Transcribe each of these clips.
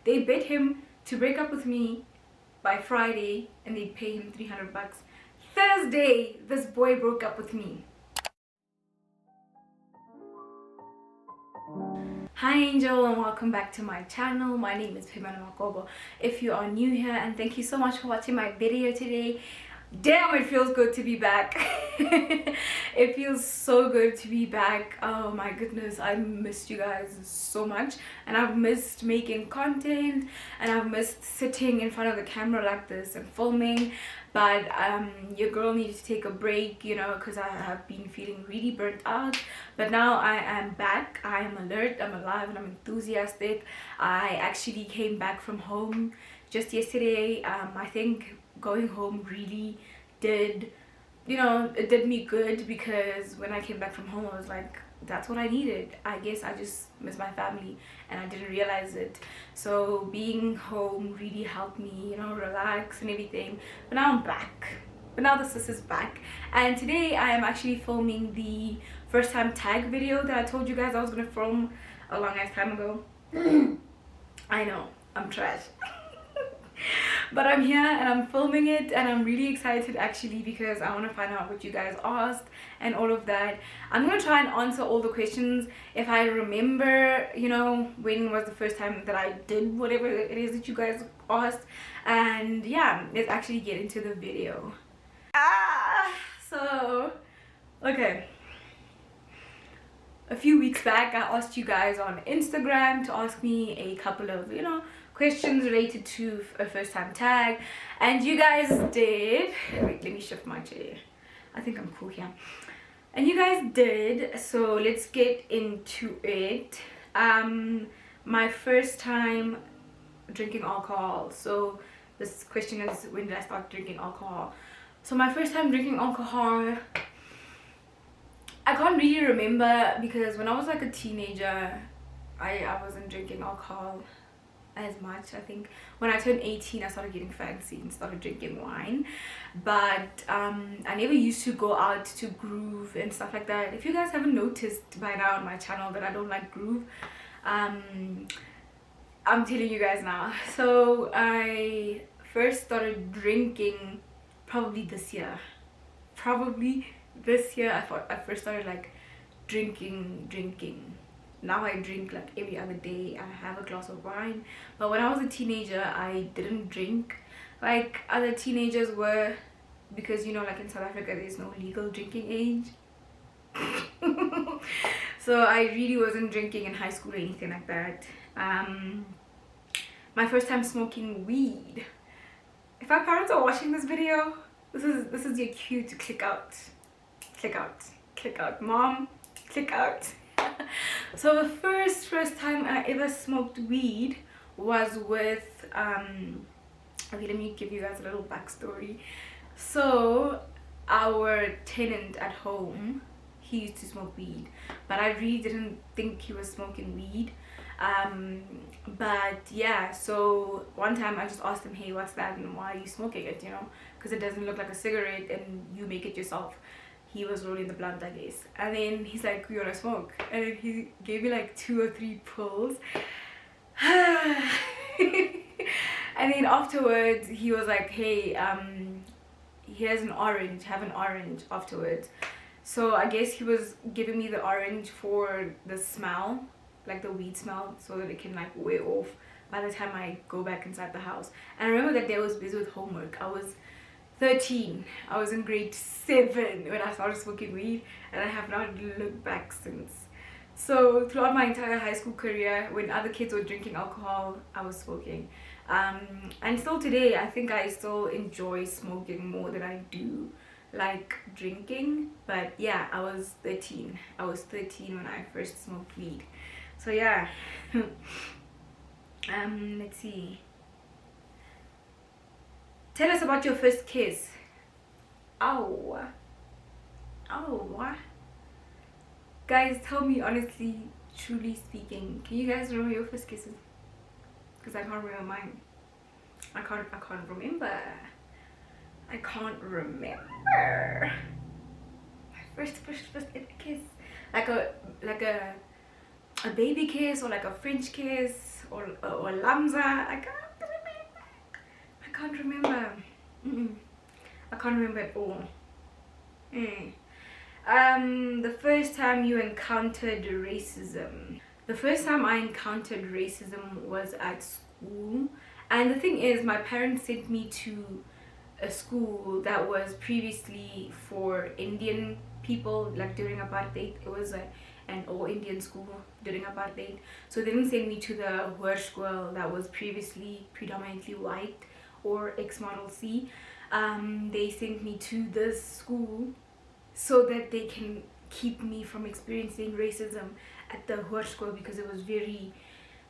They bet him to break up with me by Friday and they pay him 300 bucks. Thursday, this boy broke up with me. Hi Angel, and welcome back to my channel. My name is Pimana Makobo. If you are new here, and thank you so much for watching my video today. Damn, it feels good to be back. It feels so good to be back. Oh my goodness, I missed you guys so much, and I've missed making content, and I've missed sitting in front of the camera like this and filming. But your girl needed to take a break, you know, because I have been feeling really burnt out. But now I am back. I am alert, I'm alive, and I'm enthusiastic. I actually came back from home just yesterday. I think going home really did, you know, it did me good, because when I came back from home I was like, that's what I needed. I guess I just miss my family and I didn't realize it. So being home really helped me, you know, relax and everything. But now I'm back. But now the sis is back, and today I am actually filming the first time tag video that I told you guys I was gonna film a long ass time ago. I know, I'm trash. But I'm here and I'm filming it, and I'm really excited actually, because I want to find out what you guys asked and all of that. I'm going to try and answer all the questions if I remember, you know, when was the first time that I did whatever it is that you guys asked. And yeah, let's actually get into the video. So okay, a few weeks back I asked you guys on Instagram to ask me a couple of, you know, questions related to a first time tag, and you guys did. Wait, let me shift my chair. I think I'm cool here. And you guys did, so let's get into it. My first time drinking alcohol. So this question is, when did I start drinking alcohol? So my first time drinking alcohol, I can't really remember, because when I was like a teenager I wasn't drinking alcohol as much. I think when I turned 18 I started getting fancy and started drinking wine. But I never used to go out to groove and stuff like that. If you guys haven't noticed by now on my channel that I don't like groove, I'm telling you guys now. So I first started drinking probably this year. I first started like drinking. Now I drink like every other day. I have a glass of wine. But when I was a teenager I didn't drink like other teenagers were, because, you know, like in South Africa there's no legal drinking age. So I really wasn't drinking in high school or anything like that. My first time smoking weed. If my parents are watching this video, this is your cue to click out. Mom, click out. So the first time I ever smoked weed was with okay, let me give you guys a little backstory. So our tenant at home, he used to smoke weed, but I really didn't think he was smoking weed. But yeah, so one time I just asked him, hey, what's that and why are you smoking it, you know, because it doesn't look like a cigarette and you make it yourself. He was rolling the blunt, I guess. And then he's like, you wanna smoke? And then he gave me like 2 or 3 pulls. And then afterwards he was like, hey, here's an orange, have an orange afterwards. So I guess he was giving me the orange for the smell, like the weed smell, so that it can like wear off by the time I go back inside the house. And I remember that day I was busy with homework. I was 13. I was in grade 7 when I started smoking weed, and I have not looked back since. So throughout my entire high school career, when other kids were drinking alcohol, I was smoking. And still today, I think I still enjoy smoking more than I do like drinking. But yeah, I was 13. I was 13 when I first smoked weed. So yeah. Let's see. Tell us about your first kiss. Oh, guys, tell me honestly, truly speaking, can you guys remember your first kisses? Because I can't remember mine. I can't remember. I can't remember my first kiss. Like a baby kiss, or like a French kiss, or Lamza. I can't remember. I can't remember at all. The first time you encountered racism. The first time I encountered racism was at school, and the thing is, my parents sent me to a school that was previously for Indian people, like during apartheid. It was an all Indian school during apartheid, so they didn't send me to the hoërskool that was previously predominantly white or X model C. They sent me to this school so that they can keep me from experiencing racism at the hoërskool, because it was very,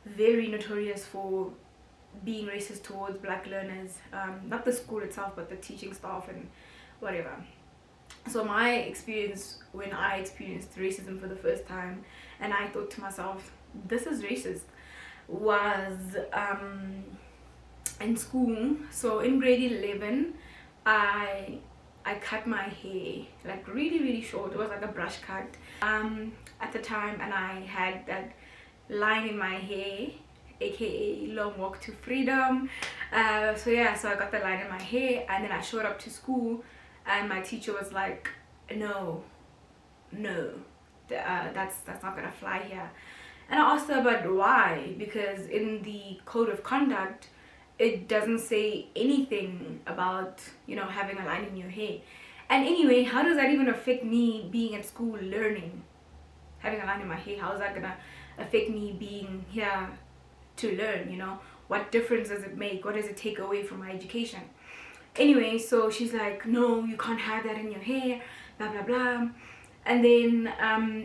very notorious for being racist towards black learners. Not the school itself, but the teaching staff and whatever. So my experience when I experienced racism for the first time, and I thought to myself, this is racist, was in school. So in grade 11, I cut my hair like really, really short. It was like a brush cut at the time, and I had that line in my hair, aka long walk to freedom. So yeah, so I got the line in my hair, and then I showed up to school, and my teacher was like, no, that's not gonna fly here. And I asked her about why, because in the code of conduct it doesn't say anything about, you know, having a line in your hair. And anyway, how does that even affect me being at school learning? Having a line in my hair, how is that gonna affect me being here to learn? You know, what difference does it make? What does it take away from my education? Anyway, so she's like, no, you can't have that in your hair, blah blah blah. And then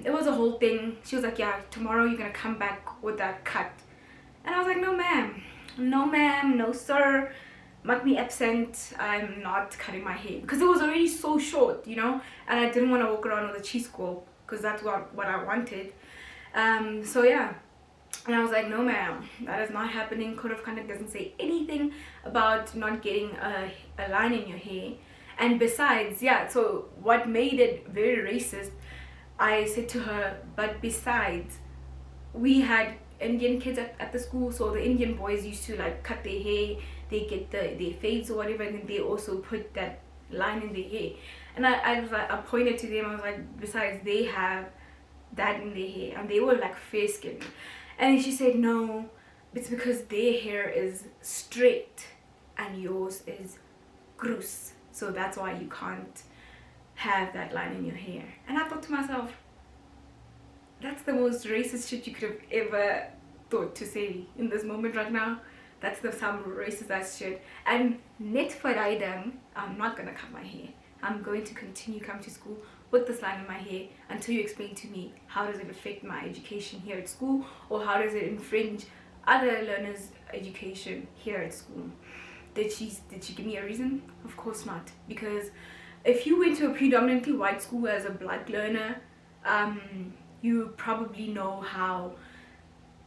it was a whole thing. She was like, yeah, tomorrow you're gonna come back with that cut. And I was like, no ma'am, no sir, mark me absent, I'm not cutting my hair, because it was already so short, you know, and I didn't want to walk around with a cheese squirrel, because that's what I wanted. So yeah, and I was like, no ma'am, that is not happening. Code of conduct doesn't say anything about not getting a line in your hair. And besides, yeah, so what made it very racist, I said to her, but besides, we had Indian kids at the school, so the Indian boys used to like cut their hair, they get their fades or whatever, and then they also put that line in their hair. And I was like, I pointed to them, I was like, besides, they have that in their hair, and they were like fair skinned. And then she said, no, it's because their hair is straight and yours is gross, so that's why you can't have that line in your hair. And I thought to myself, that's the most racist shit you could have ever thought to say in this moment right now. That's some racist ass shit. And net verdediging, I'm not gonna cut my hair. I'm going to continue come to school with this line in my hair until you explain to me how does it affect my education here at school, or how does it infringe other learners' education here at school. Did she give me a reason? Of course not. Because if you went to a predominantly white school as a black learner, you probably know how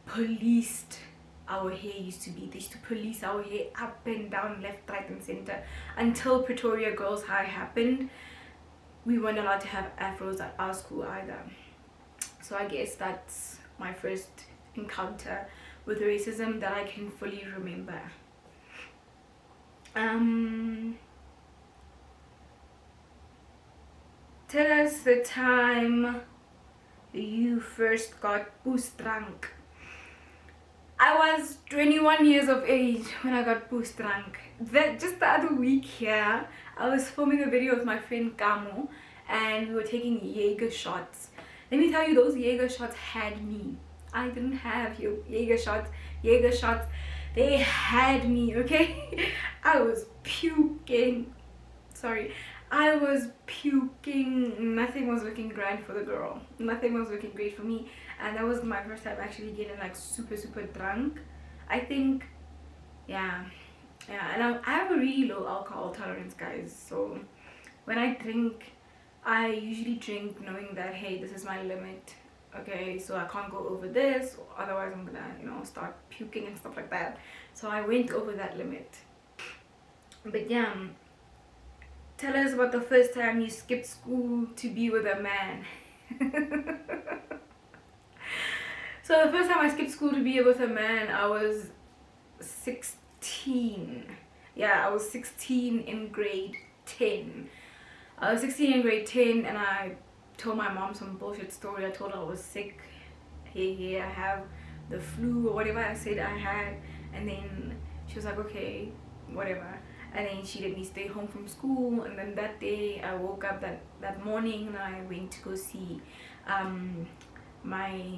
policed our hair used to be. They used to police our hair up and down, left, right and center. Until Pretoria Girls High happened, we weren't allowed to have afros at our school either. So I guess that's my first encounter with racism that I can fully remember. Tell us the time you first got boost drunk. I was 21 years of age when I got boost drunk. Just the other week here, I was filming a video with my friend Kamo, and we were taking Jaeger shots. Let me tell you, those Jaeger shots had me. I didn't have Jaeger shots. They had me, okay? I was puking. Sorry. I was puking. Nothing was looking grand for the girl. Nothing was looking great for me. And that was my first time actually getting like super drunk, I think. Yeah, and I have a really low alcohol tolerance, guys. So when I drink, I usually drink knowing that, hey, this is my limit. Okay, so I can't go over this, otherwise I'm gonna, you know, start puking and stuff like that. So I went over that limit. But yeah, tell us about the first time you skipped school to be with a man. So the first time I skipped school to be with a man, I was 16. Yeah, I was 16 in grade 10. I was 16 in grade 10 and I told my mom some bullshit story. I told her I was sick. Hey, I have the flu or whatever I said I had. And then she was like, okay, whatever. And then she let me stay home from school. And then that day I woke up that morning and I went to go see my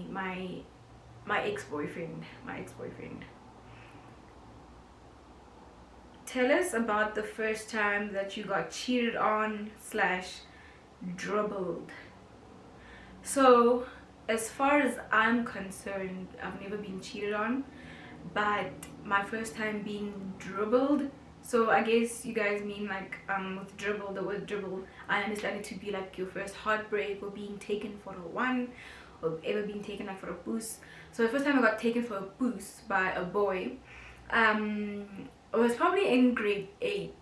ex-boyfriend. Tell us about the first time that you got cheated on / dribbled. So as far as I'm concerned, I've never been cheated on, but my first time being dribbled, so I guess you guys mean like with dribble, the word dribble, I understand it to be like your first heartbreak or being taken for a one, or ever been taken like for a boost. So the first time I got taken for a boost by a boy, it was probably in grade 8.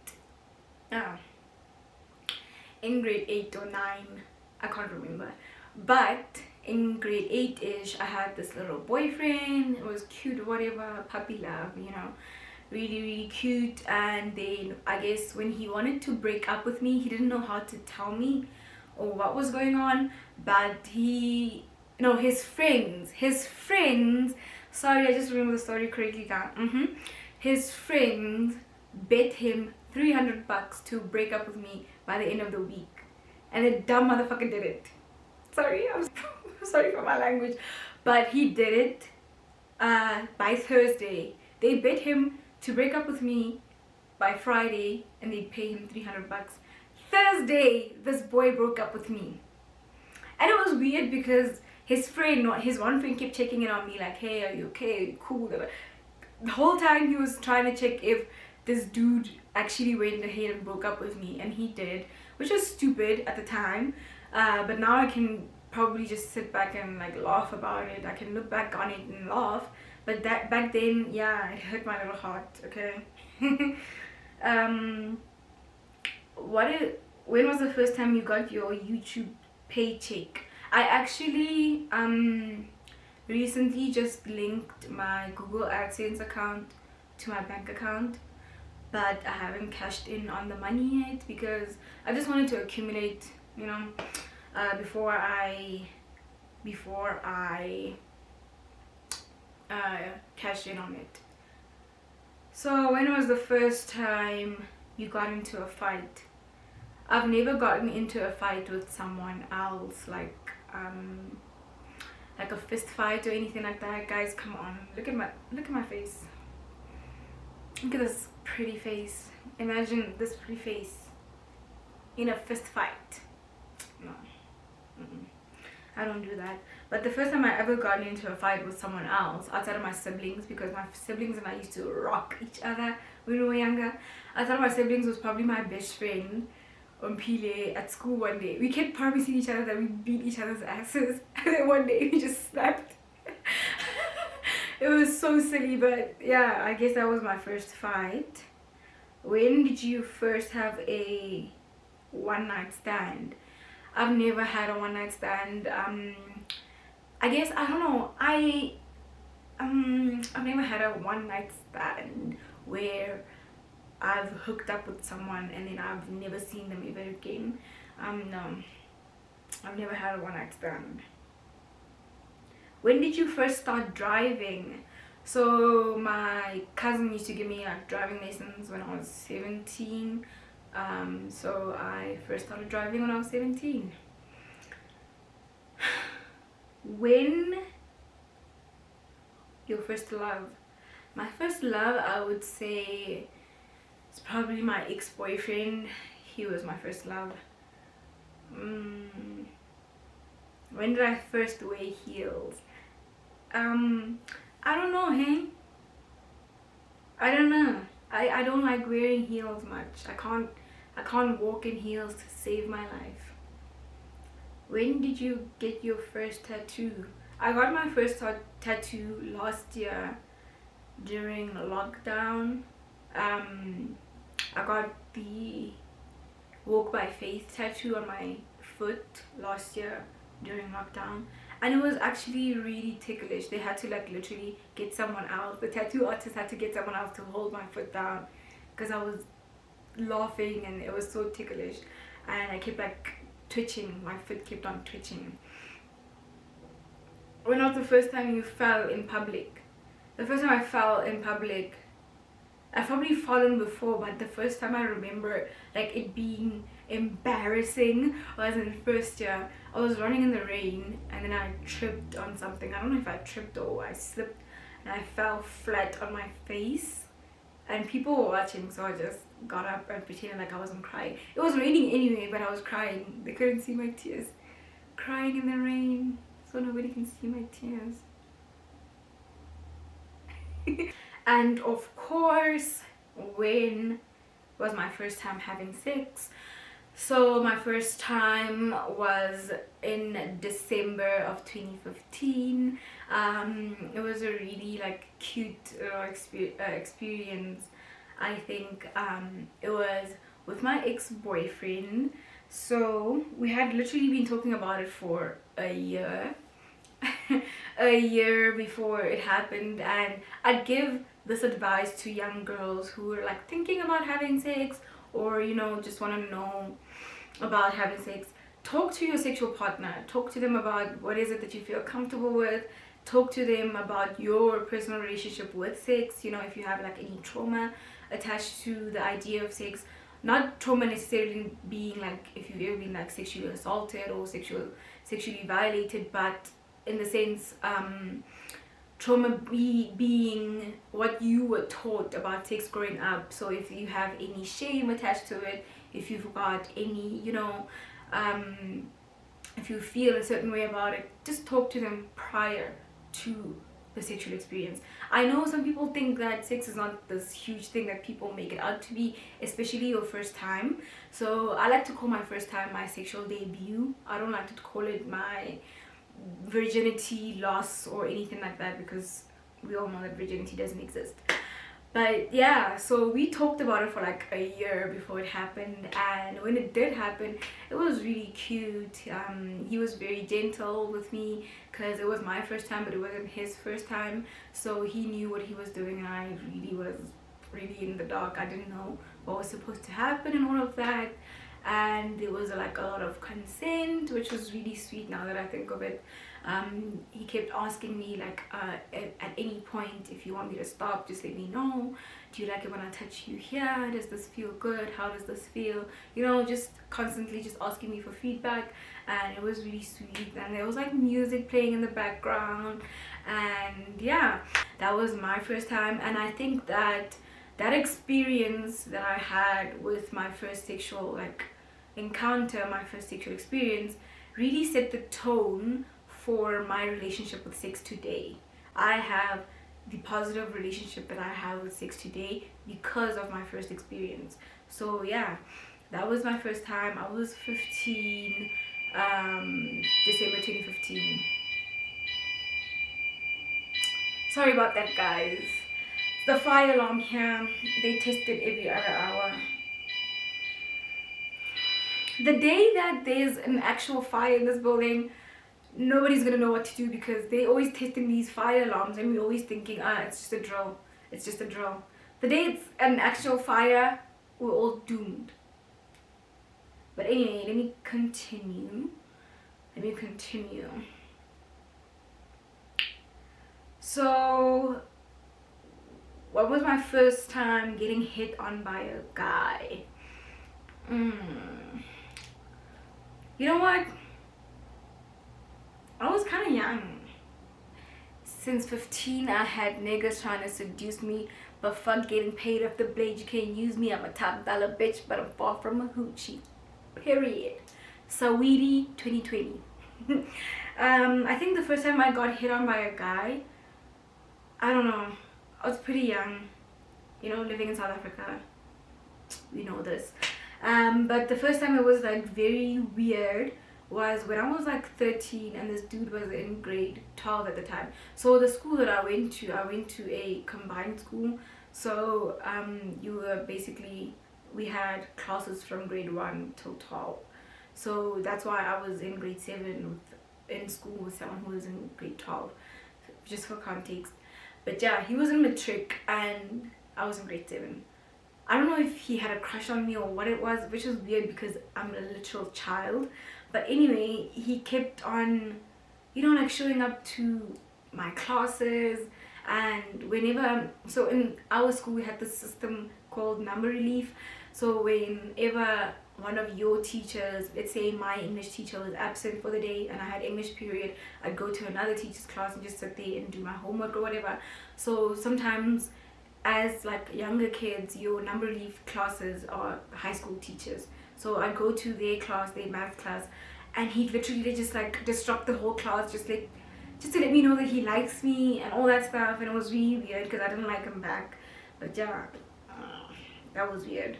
In grade 8 or 9, I can't remember. But in grade 8-ish, I had this little boyfriend. It was cute or whatever, puppy love, you know, really cute. And then I guess when he wanted to break up with me, he didn't know how to tell me or what was going on. But his friends, sorry, I just remember the story correctly now. His friends bet him $300 to break up with me by the end of the week, and the dumb motherfucker did it. Sorry, I'm sorry for my language, but he did it by Thursday. They bet him to break up with me by Friday, and they pay him $300. Thursday, this boy broke up with me, and it was weird because his one friend kept checking in on me like, hey, are you okay, are you cool? The whole time he was trying to check if this dude actually went ahead and broke up with me, and he did, which was stupid at the time, but now I can probably just sit back and like laugh about it. I can look back on it and laugh, but that back then, yeah, it hurt my little heart. Okay. When was the first time you got your YouTube paycheck? I actually recently just linked my Google AdSense account to my bank account, but I haven't cashed in on the money yet because I just wanted to accumulate, you know, before I cash in on it. So when was the first time you got into a fight? I've never gotten into a fight with someone else, like a fist fight or anything like that. Guys, come on, look at my face. Look at this pretty face. Imagine this pretty face in a fist fight. No, I don't do that. But the first time I ever got into a fight with someone else outside of my siblings, because my siblings and I used to rock each other when we were younger, outside of my siblings was probably my best friend Pile at school. One day we kept promising each other that we beat each other's asses, and then one day we just snapped. It was so silly, but yeah, I guess that was my first fight. When did you first have a one-night stand? I've never had a one-night stand. I guess, I don't know, I've never had a one-night stand where I've hooked up with someone and then I've never seen them ever again. No, I've never had a one-night stand. When did you first start driving? So my cousin used to give me like driving lessons when I was 17. So I first started driving when I was 17. When your first love? My first love, I would say, it's probably my ex-boyfriend. He was my first love. When did I first wear heels? I don't know, hey? I don't know. I don't like wearing heels much. I can't walk in heels to save my life. When did you get your first tattoo? I got my first tattoo last year during lockdown. I got the Walk by Faith tattoo on my foot last year during lockdown, and it was actually really ticklish. They had to like literally get someone else, the tattoo artist had to get someone else to hold my foot down because I was laughing and it was so ticklish, and I kept like twitching, my foot kept on twitching. When was the first time you fell in public? The first time I fell in public, I've probably fallen before, but the first time I remember like it being embarrassing was in first year. I was running in the rain and then I tripped on something. I don't know if I tripped or I slipped, and I fell flat on my face, and people were watching, so I just got up and pretended like I wasn't crying. It was raining anyway, but I was crying. They couldn't see my tears. Crying in the rain so nobody can see my tears. And of course, when was my first time having sex? So my first time was in December of 2015. It was a really like cute experience. I think it was with my ex-boyfriend. So we had literally been talking about it for a year. A year before it happened, and I'd give this advice to young girls who are like thinking about having sex, or you know, just want to know about having sex. Talk to your sexual partner, talk to them about what is it that you feel comfortable with, talk to them about your personal relationship with sex, you know, if you have like any trauma attached to the idea of sex. Not trauma necessarily being like if you've ever been like sexually assaulted or sexually violated, but in the sense trauma being what you were taught about sex growing up. So if you have any shame attached to it, if you've got any, you know, if you feel a certain way about it, just talk to them prior to the sexual experience. I know some people think that sex is not this huge thing that people make it out to be, especially your first time. So I like to call my first time my sexual debut. I don't like to call it my virginity loss or anything like that, because we all know that virginity doesn't exist. But yeah, so we talked about it for like a year before it happened, and when it did happen, it was really cute. He was very gentle with me because it was my first time, but it wasn't his first time, so he knew what he was doing, and I really was in the dark. I didn't know what was supposed to happen and all of that, and there was like a lot of consent, which was really sweet now that I think of it. He kept asking me like at any point, if you want me to stop, just let me know. Do you like it when I touch you here? Does this feel good? How does this feel? You know, just constantly just asking me for feedback, and it was really sweet. And there was like music playing in the background, and yeah, that was my first time. And I think that that experience that I had with my first sexual like encounter, my first sexual experience, really set the tone for my relationship with sex today. I have the positive relationship that I have with sex today because of my first experience. So yeah, that was my first time. I was 15, December 2015. Sorry about that, guys. The fire alarm here, they test it every other hour. The day that there's an actual fire in this building, nobody's gonna know what to do, because they always testing these fire alarms and we're always thinking, it's just a drill, it's just a drill. The day it's an actual fire, we're all doomed. But anyway, let me continue. So what was my first time getting hit on by a guy? You know what? I was kind of young. Since 15, I had niggas trying to seduce me, but fuck getting paid off the blade. You can't use me. I'm a top dollar bitch, but I'm far from a hoochie. Period. Saweetie 2020. I think the first time I got hit on by a guy, I don't know, I was pretty young, you know, living in South Africa, we know this. But the first time it was like very weird was when I was like 13, and this dude was in grade 12 at the time. So the school that I went to a combined school. So we had classes from grade 1 till 12. So that's why I was in grade 7 in school with someone who was in grade 12, just for context. But yeah, he was in matric and I was in grade 7. I don't know if he had a crush on me or what it was, which was weird because I'm a literal child. But anyway, he kept on, you know, like showing up to my classes. And whenever, so in our school we had this system called number relief. So whenever one of your teachers, let's say my English teacher was absent for the day and I had English period, I'd go to another teacher's class and just sit there and do my homework or whatever. So sometimes as like younger kids, your number relief classes are high school teachers. So I'd go to their class, their math class, and he'd literally just like disrupt the whole class, just to let me know that he likes me and all that stuff. And it was really weird because I didn't like him back. But yeah, that was weird.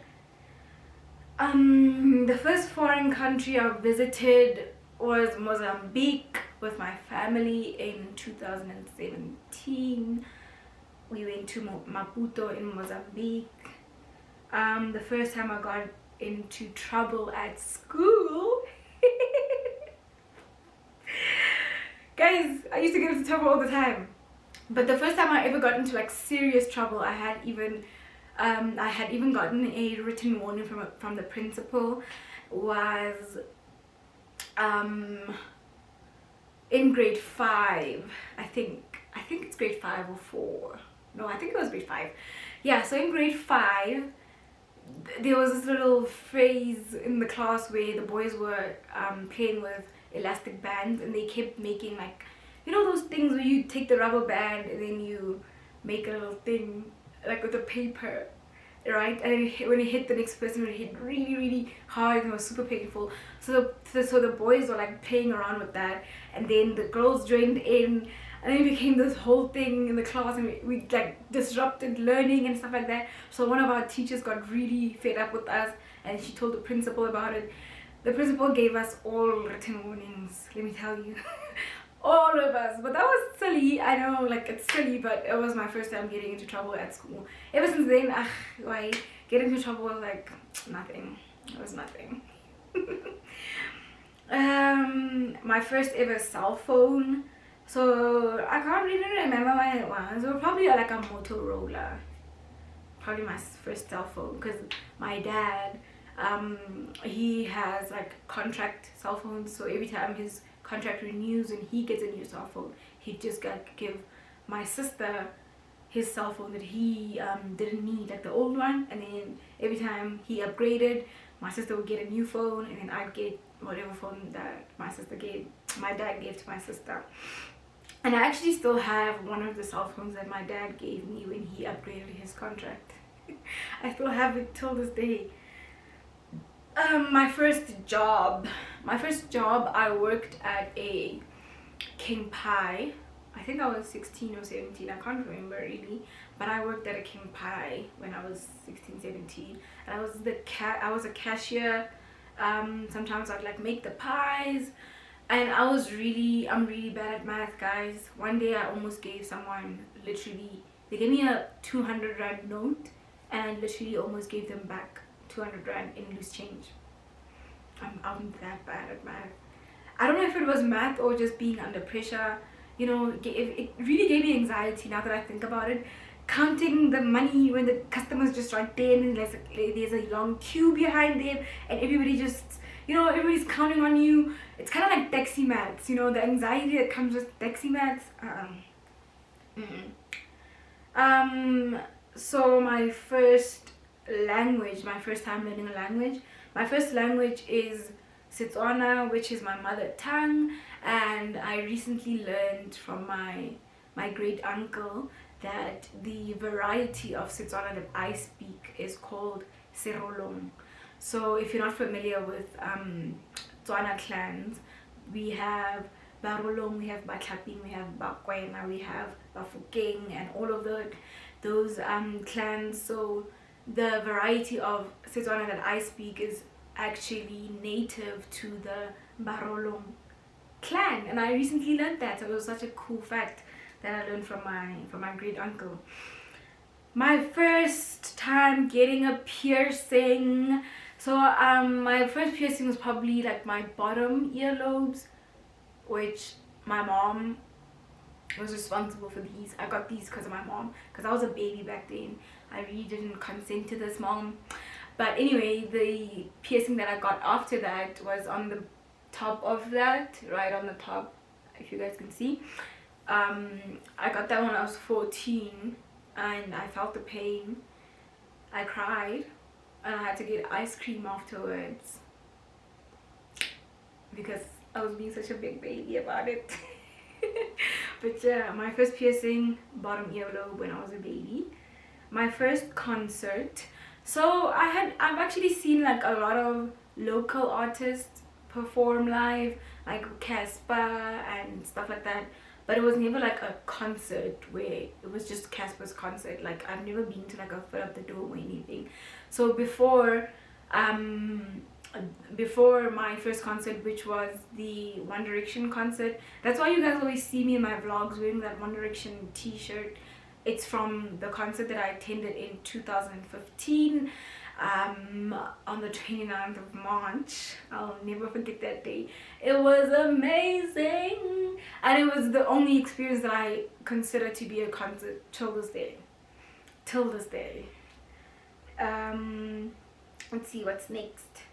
The first foreign country I visited was Mozambique with my family in 2017. We went to Maputo in Mozambique. The first time I got into trouble at school. Guys, I used to get into trouble all the time. But the first time I ever got into like serious trouble, I had even gotten a written warning from the principal, was in grade 5. I think it's grade 5 or 4. No, I think it was grade 5. Yeah, so in grade 5 there was this little phase in the class where the boys were playing with elastic bands, and they kept making like, you know, those things where you take the rubber band and then you make a little thing like with the paper, right? And when it hit the next person, it hit really, really hard and it was super painful. So the boys were like playing around with that, and then the girls joined in, and then it became this whole thing in the class, and we like disrupted learning and stuff like that. So one of our teachers got really fed up with us, and she told the principal about it. The principal gave us all written warnings, let me tell you. All of us. But that was silly. I know, like, it's silly, but it was my first time getting into trouble at school. Ever since then, why getting into trouble was like nothing. It was nothing. My first ever cell phone. So I can't really remember when it was. It was probably like a Motorola. Probably my first cell phone, because my dad, he has like contract cell phones, so every time his contract renews and he gets a new cell phone, he just give my sister his cell phone that he didn't need, like the old one, and then every time he upgraded, my sister would get a new phone, and then I'd get whatever phone that my dad gave to my sister. And I actually still have one of the cell phones that my dad gave me when he upgraded his contract. I still have it till this day. My first job, I worked at a King Pie. I think I was 16 or 17, I can't remember really, but I worked at a King Pie when I was 16, 17, and I was a cashier. Sometimes I'd like make the pies, and I'm really bad at math, guys. One day I almost gave someone, literally, they gave me a 200 rand note, and I literally almost gave them back 200 rand in loose change. I'm that bad at math. I don't know if it was math or just being under pressure. You know, it really gave me anxiety now that I think about it. Counting the money when the customer's just right there and there's a long queue behind them, and everybody just, you know, everybody's counting on you. It's kind of like taxi maths, you know, the anxiety that comes with taxi maths. So my first time learning a language, my first language is Setswana, which is my mother tongue, and I recently learned from my great uncle that the variety of Setswana that I speak is called Morolong. So if you're not familiar with Tswana clans, we have Morolong, we have Batlaping, we have Bakwena, we have Bafokeng, and all of those clans. So the variety of Setswana that I speak is actually native to the Morolong clan, and I recently learned that. So it was such a cool fact that I learned from my great uncle. My first time getting a piercing. So my first piercing was probably like my bottom earlobes. which my mom was responsible for these. I got these because of my mom, because I was a baby back then. I really didn't consent to this, mom. But anyway, the piercing that I got after that was on the top of that, right on the top, if you guys can see. I got that when I was 14, and I felt the pain. I cried, and I had to get ice cream afterwards because I was being such a big baby about it. But yeah, my first piercing, bottom earlobe, when I was a baby. My first concert. So I've actually seen like a lot of local artists perform live, like Casper and stuff like that, but it was never like a concert where it was just Casper's concert. Like I've never been to like a foot up the door or anything. So before my first concert, which was the One Direction concert, that's why you guys always see me in my vlogs wearing that One Direction t-shirt. It's from the concert that I attended in 2015, on the 29th of March. I'll never forget that day. It was amazing, and it was the only experience that I consider to be a concert till this day. Let's see what's next.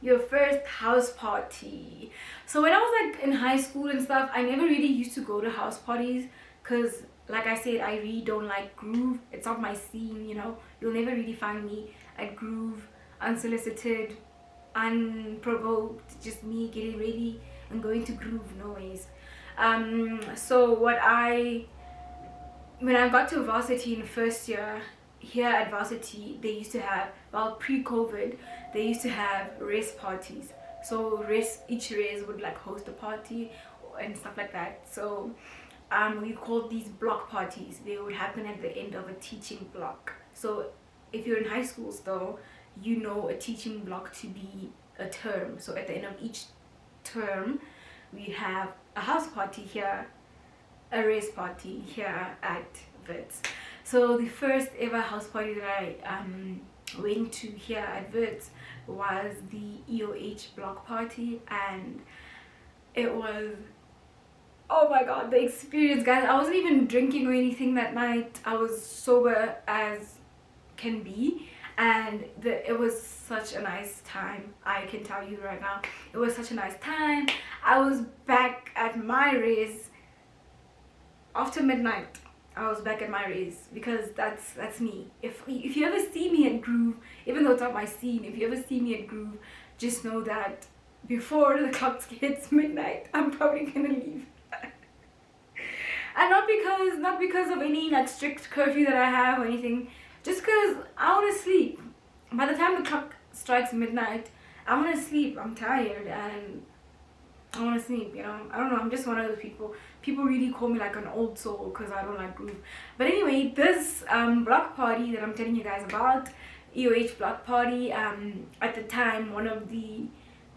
Your first house party. So when I was like in high school and stuff, I never really used to go to house parties because, like I said, I really don't like groove. It's not my scene, you know. You'll never really find me at groove, unsolicited, unprovoked, just me getting ready and going to groove, no ways. So when I got to varsity in first year, here at varsity, they used to have, well, pre-COVID, they used to have race parties. So each race would like host a party and stuff like that. So we called these block parties. They would happen at the end of a teaching block. So if you're in high school still, you know a teaching block to be a term. So at the end of each term, we have a house party here, a race party here at Wits. So the first ever house party that I went to here at Wits was the EOH block party, and it was, oh my god, the experience, guys. I wasn't even drinking or anything that night. I was sober as can be, and it was such a nice time. I can tell you right now, it was such a nice time. I was back at my race after midnight. I was back at my race because that's me. If you ever see me at groove, even though it's not my scene, if you ever see me at groove, just know that before the clock hits midnight, I'm probably gonna leave. And not because of any like strict curfew that I have or anything, just because I want to sleep. By the time the clock strikes midnight, I want to sleep. I'm tired and I want to sleep, you know. I don't know, I'm just one of those people. People really call me like an old soul because I don't like groove. But anyway, this block party that I'm telling you guys about, EOH block party, at the time, one of the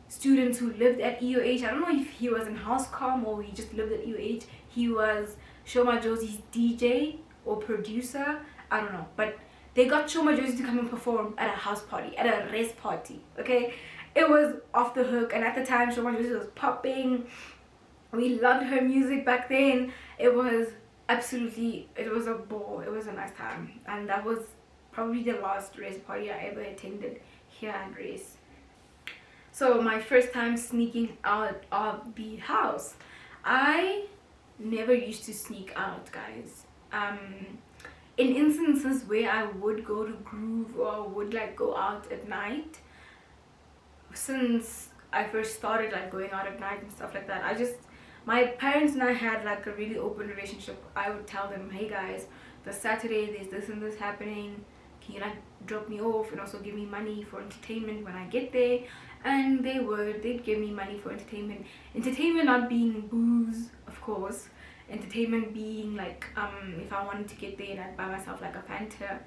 students who lived at EOH, I don't know if he was in house comm or he just lived at EOH, he was Shoma Josie's DJ or producer, I don't know, but they got Shoma Josie to come and perform at a house party, at a race party, okay? It was off the hook, and at the time Shoma Josie was popping. We loved her music back then. It was absolutely, it was a ball. It was a nice time, and that was probably the last race party I ever attended here at Race. So my first time sneaking out of the house, I never used to sneak out, guys. In instances where I would go to groove or would like go out at night, since I first started like going out at night and stuff like that, my parents and I had like a really open relationship. I would tell them, hey guys, this Saturday there's this and this happening, can you like drop me off and also give me money for entertainment when I get there? And they'd give me money for entertainment not being booze, of course, entertainment being like if I wanted to get there and I'd buy myself like a Fanta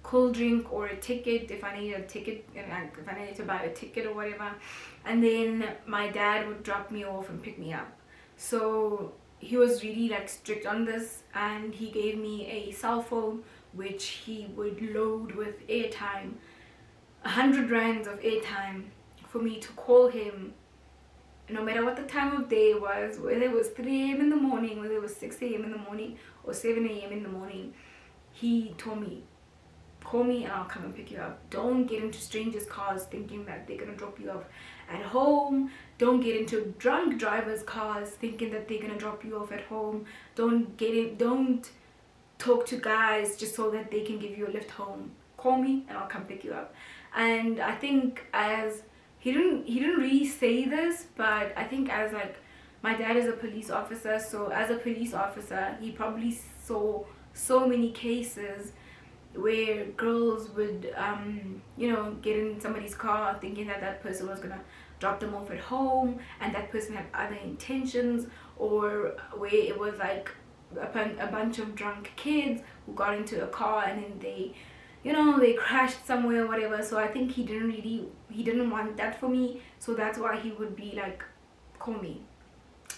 cold drink or a ticket if I needed a ticket, and like if I needed to buy a ticket or whatever. And then my dad would drop me off and pick me up. So he was really like strict on this, and he gave me a cell phone which he would load with airtime, 100 rands of airtime for me to call him no matter what the time of day was, whether it was 3 a.m. in the morning, whether it was 6 a.m. in the morning or 7 a.m. in the morning, he told me, call me and I'll come and pick you up. Don't get into strangers' cars thinking that they're gonna drop you off at home. Don't get into drunk drivers' cars thinking that they're gonna drop you off at home. Don't talk to guys just so that they can give you a lift home. Call me and I'll come pick you up. And I think as he didn't really say this, but I think as like, my dad is a police officer, so as a police officer he probably saw so many cases where girls would you know, get in somebody's car thinking that that person was gonna drop them off at home and that person had other intentions, or where it was like a bunch of drunk kids who got into a car and then they, you know, they crashed somewhere or whatever. So I think he didn't want that for me, so that's why he would be like, call me.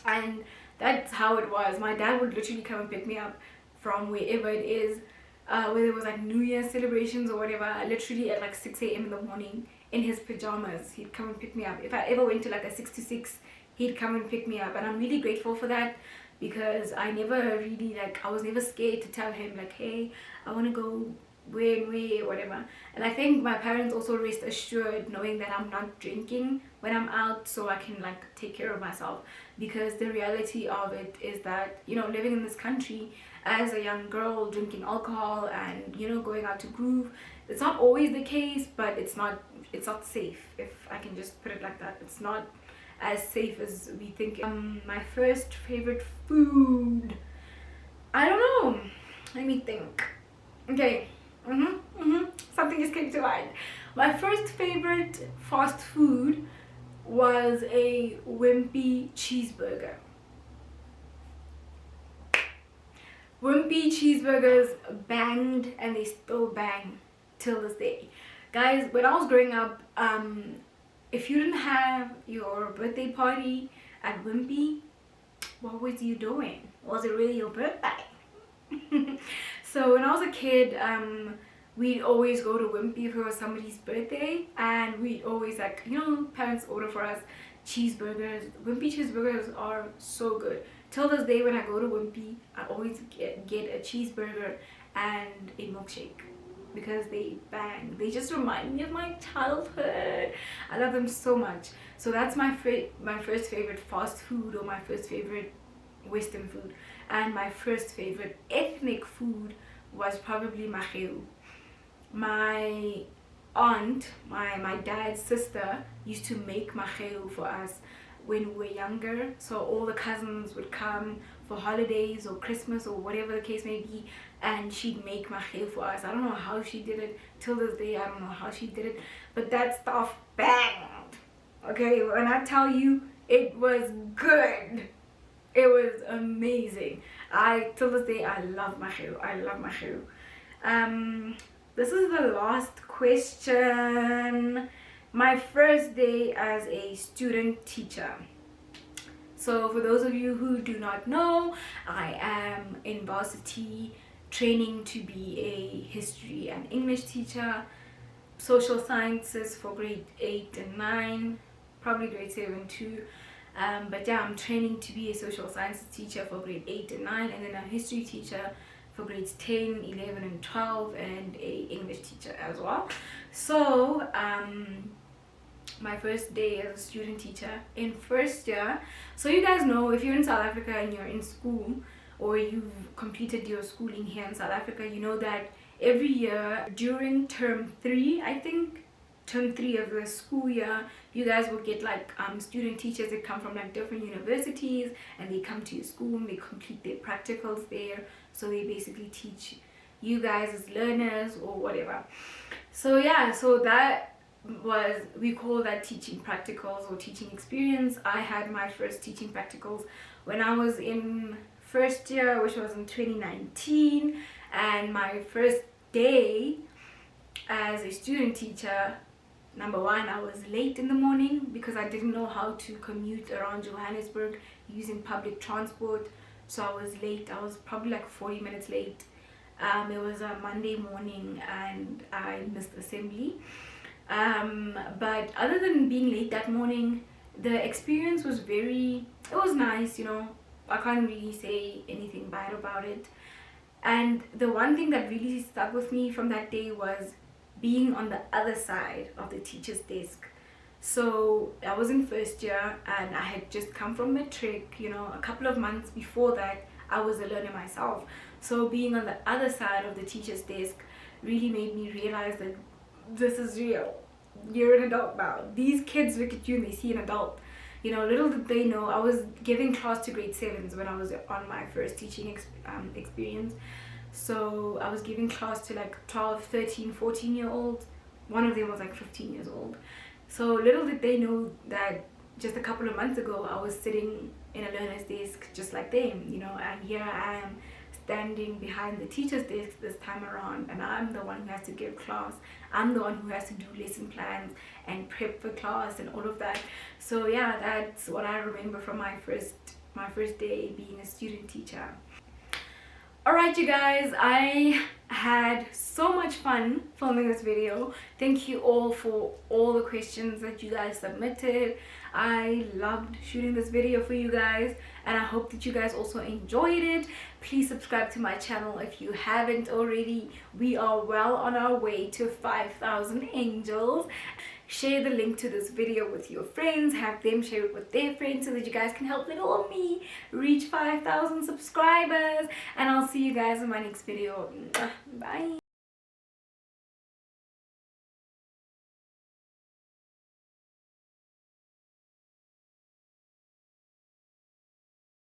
And that's how it was. My dad would literally come and pick me up from wherever it is, whether it was like New Year's celebrations or whatever, literally at like 6 a.m. in the morning in his pajamas. He'd come and pick me up. If I ever went to like a 6 to 6, he'd come and pick me up, and I'm really grateful for that, because I never really, like, I was never scared to tell him like, hey, I want to go where and where or whatever. And I think my parents also rest assured knowing that I'm not drinking when I'm out, so I can like take care of myself, because the reality of it is that, you know, living in this country as a young girl, drinking alcohol and, you know, going out to groove, it's not always the case, but it's not safe, if I can just put it like that. It's not as safe as we think. My first favorite food, I don't know, let me think. Okay, something just came to mind. My first favorite fast food was a wimpy cheeseburger. Wimpy cheeseburgers banged, and they still bang till this day. Guys, when I was growing up, if you didn't have your birthday party at Wimpy, what was you doing? Was it really your birthday? So when I was a kid, we'd always go to Wimpy if it was somebody's birthday, and we'd always, like, you know, parents order for us cheeseburgers. Wimpy cheeseburgers are so good. Till this day, when I go to Wimpy, I always get a cheeseburger and a milkshake, because they bang. They just remind me of my childhood. I love them so much. So that's my first favorite fast food, or my first favorite Western food. And my first favorite ethnic food was probably maheu. My aunt, my dad's sister, used to make maheu for us when we were younger. So all the cousins would come for holidays or Christmas or whatever the case may be, and she'd make maheu for us. I don't know how she did it. Till this day, I don't know how she did it, but that stuff banged. Okay, when I tell you, it was good. It was amazing. Till this day, I love maheu. I love maheu. This is the last question. My first day as a student teacher. So for those of you who do not know, I am in varsity training to be a history and English teacher, social sciences for grade 8 and 9, probably grade 7 too. But yeah, I'm training to be a social sciences teacher for grade 8 and 9, and then a history teacher for grades 10, 11 and 12, and a English teacher as well. So my first day as a student teacher in first year. So you guys know, if you're in South Africa and you're in school, or you've completed your schooling here in South Africa, you know that every year during term 3, I think, term 3 of the school year, you guys will get like student teachers that come from like different universities, and they come to your school and they complete their practicals there. So they basically teach you guys as learners or whatever. So yeah, so that was, we call that teaching practicals or teaching experience. I had my first teaching practicals when I was in first year, which was in 2019, and my first day as a student teacher, number one, I was late in the morning because I didn't know how to commute around Johannesburg using public transport. So I was late. I was probably like 40 minutes late. It was a Monday morning and I missed assembly. But other than being late that morning, The experience was it was nice, you know. I can't really say anything bad about it. And the one thing that really stuck with me from that day was being on the other side of the teacher's desk. So I was in first year and I had just come from matric, you know. A couple of months before that I was a learner myself, so being on the other side of the teacher's desk really made me realize that this is real. You're an adult now. These kids look at you and they see an adult. You know, little did they know I was giving class to grade 7s when I was on my first teaching experience. So I was giving class to like 12, 13, 14-year-olds. One of them was like 15 years old. So little did they know that just a couple of months ago I was sitting in a learner's desk just like them, you know, and here I am standing behind the teacher's desk this time around, and I'm the one who has to give class. I'm the one who has to do lesson plans and prep for class and all of that. So yeah, that's what I remember from my first day being a student teacher. Alright you guys, I had so much fun filming this video. Thank you all for all the questions that you guys submitted. I loved shooting this video for you guys, and I hope that you guys also enjoyed it. Please subscribe to my channel if you haven't already. We are well on our way to 5,000 angels. Share the link to this video with your friends, have them share it with their friends so that you guys can help little old me reach 5,000 subscribers. And I'll see you guys in my next video. Bye.